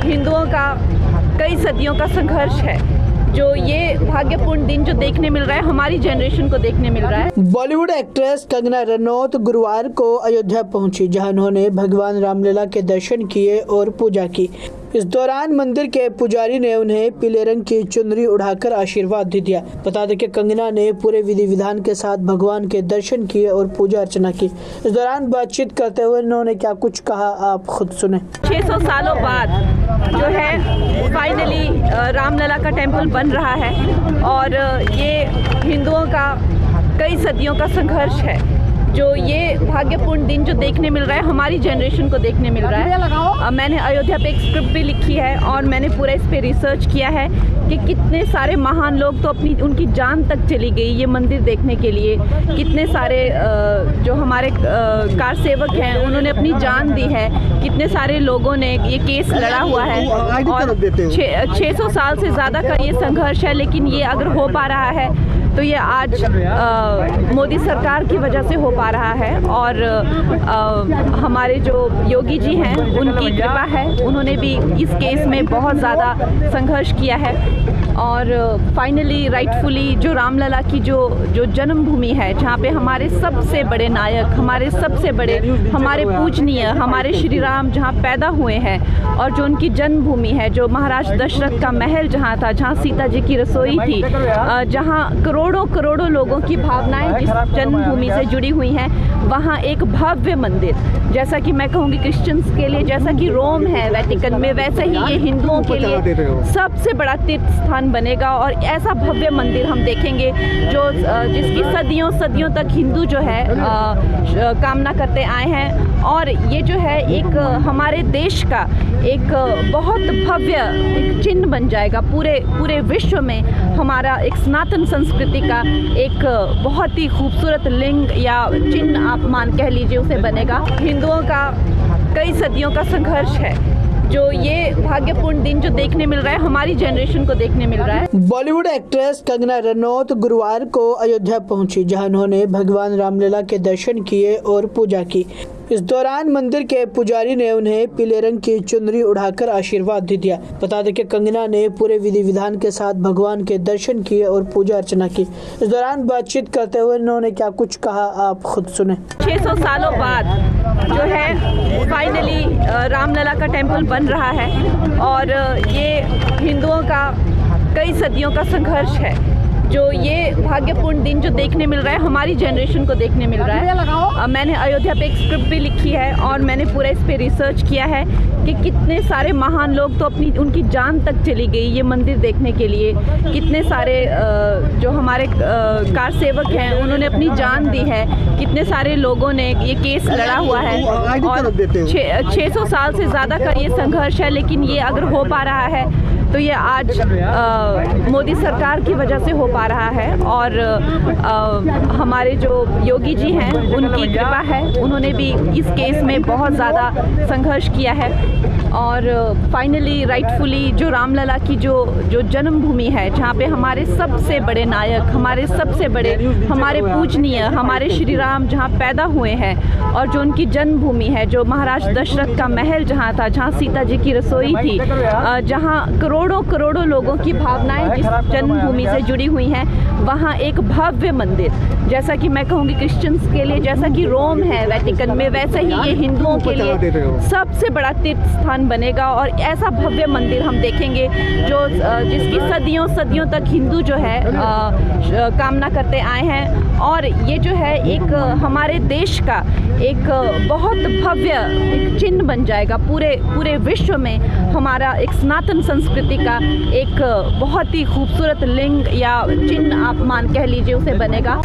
हिंदुओं का कई सदियों का संघर्ष है। जो ये भाग्यपूर्ण दिन जो देखने मिल रहा है, हमारी जनरेशन को देखने मिल रहा है। बॉलीवुड एक्ट्रेस कंगना रनौत गुरुवार को अयोध्या पहुंची, जहां उन्होंने भगवान रामलला के दर्शन किए और पूजा की। इस दौरान मंदिर के पुजारी ने उन्हें पीले रंग की चुनरी उड़ाकर आशीर्वाद भी दिया। बता दें कि कंगना ने पूरे विधि विधान के साथ भगवान के दर्शन किए और पूजा अर्चना की। इस दौरान बातचीत करते हुए उन्होंने क्या कुछ कहा, आप खुद सुने। 600 सालों बाद जो है फाइनली रामलला का टेम्पल बन रहा है और ये हिंदुओं का कई सदियों का संघर्ष है। जो ये भाग्यपूर्ण दिन जो देखने मिल रहा है, हमारी जनरेशन को देखने मिल रहा है। मैंने अयोध्या पे एक स्क्रिप्ट भी लिखी है और मैंने पूरा इस पे रिसर्च किया है कि कितने सारे महान लोग तो उनकी जान तक चली गई ये मंदिर देखने के लिए। कितने सारे जो हमारे कार सेवक हैं उन्होंने अपनी जान दी है। कितने सारे लोगों ने ये केस लड़ा हुआ है और 600 साल से ज़्यादा का ये संघर्ष है। लेकिन ये अगर हो पा रहा है तो ये आज मोदी सरकार की वजह से हो पा रहा है और हमारे जो योगी जी हैं उनकी कृपा है। उन्होंने भी इस केस में बहुत ज़्यादा संघर्ष किया है और फाइनली राइटफुली जो रामलला की जो जन्मभूमि है, जहाँ पे हमारे सबसे बड़े नायक, हमारे सबसे बड़े, हमारे पूजनीय, हमारे श्री राम जहाँ पैदा हुए हैं और जो उनकी जन्मभूमि है, जो महाराज दशरथ का महल जहाँ था, जहाँ सीता जी की रसोई थी, जहाँ करोड़ों लोगों की भावनाएं जिस जन्मभूमि से जुड़ी हुई हैं, वहाँ एक भव्य मंदिर, जैसा कि मैं कहूँगी क्रिश्चियंस के लिए जैसा कि रोम है वेटिकन में, वैसे ही ये हिंदुओं के लिए सबसे बड़ा तीर्थ स्थान बनेगा। और ऐसा भव्य मंदिर हम देखेंगे जो जिसकी सदियों तक हिंदू जो है कामना करते आए हैं। और ये जो है एक हमारे देश का एक बहुत भव्य एक चिन्ह बन जाएगा। पूरे विश्व में हमारा एक सनातन संस्कृति का एक बहुत ही खूबसूरत लिंग या चिन्ह आप कह लीजिए उसे बनेगा। हिंदुओं का कई सदियों का संघर्ष है। जो ये भाग्यपूर्ण दिन जो देखने मिल रहा है, हमारी जनरेशन को देखने मिल रहा है। बॉलीवुड एक्ट्रेस कंगना रनौत गुरुवार को अयोध्या पहुंची, जहां उन्होंने भगवान रामलला के दर्शन किए और पूजा की। इस दौरान मंदिर के पुजारी ने उन्हें पीले रंग की चुनरी उड़ाकर आशीर्वाद भी दिया। बता दें कि कंगना ने पूरे विधि विधान के साथ भगवान के दर्शन किए और पूजा अर्चना की। इस दौरान बातचीत करते हुए उन्होंने क्या कुछ कहा, आप खुद सुने। 600 सालों बाद जो है फाइनली रामलला का टेम्पल बन रहा है और ये हिंदुओं का कई सदियों का संघर्ष है। जो ये भाग्यपूर्ण दिन जो देखने मिल रहा है, हमारी जनरेशन को देखने मिल रहा है। मैंने अयोध्या पे एक स्क्रिप्ट भी लिखी है और मैंने पूरा इस पे रिसर्च किया है कि कितने सारे महान लोग तो उनकी जान तक चली गई ये मंदिर देखने के लिए। कितने सारे जो हमारे कार सेवक हैं उन्होंने अपनी जान दी है। कितने सारे लोगों ने ये केस लड़ा हुआ है और 600 साल से ज़्यादा का ये संघर्ष है। लेकिन ये अगर हो पा रहा है तो ये आज मोदी सरकार की वजह से हो पा रहा है और हमारे जो योगी जी हैं उनकी कृपा है। उन्होंने भी इस केस में बहुत ज़्यादा संघर्ष किया है और फाइनली राइटफुली जो रामलला की जो जन्मभूमि है, जहाँ पे हमारे सबसे बड़े नायक, हमारे सबसे बड़े, हमारे पूजनीय, हमारे श्री राम जहाँ पैदा हुए हैं और जो उनकी जन्मभूमि है, जो महाराज दशरथ का महल जहाँ था, जहाँ सीता जी की रसोई थी, जहाँ करोड़ों लोगों की भावनाएं जिस जन्मभूमि से जुड़ी हुई हैं, वहाँ एक भव्य मंदिर, जैसा कि मैं कहूँगी क्रिश्चियंस के लिए जैसा कि रोम है वेटिकन में, वैसे ही ये हिंदुओं के लिए सबसे बड़ा तीर्थ स्थान बनेगा। और ऐसा भव्य मंदिर हम देखेंगे जो जिसकी सदियों तक हिंदू जो है कामना करते आए हैं। और ये जो है एक हमारे देश का एक बहुत भव्य एक चिन्ह बन जाएगा। पूरे विश्व में हमारा एक सनातन संस्कृति का एक बहुत ही खूबसूरत लिंग या चिन्ह आप कह लीजिए उसे बनेगा।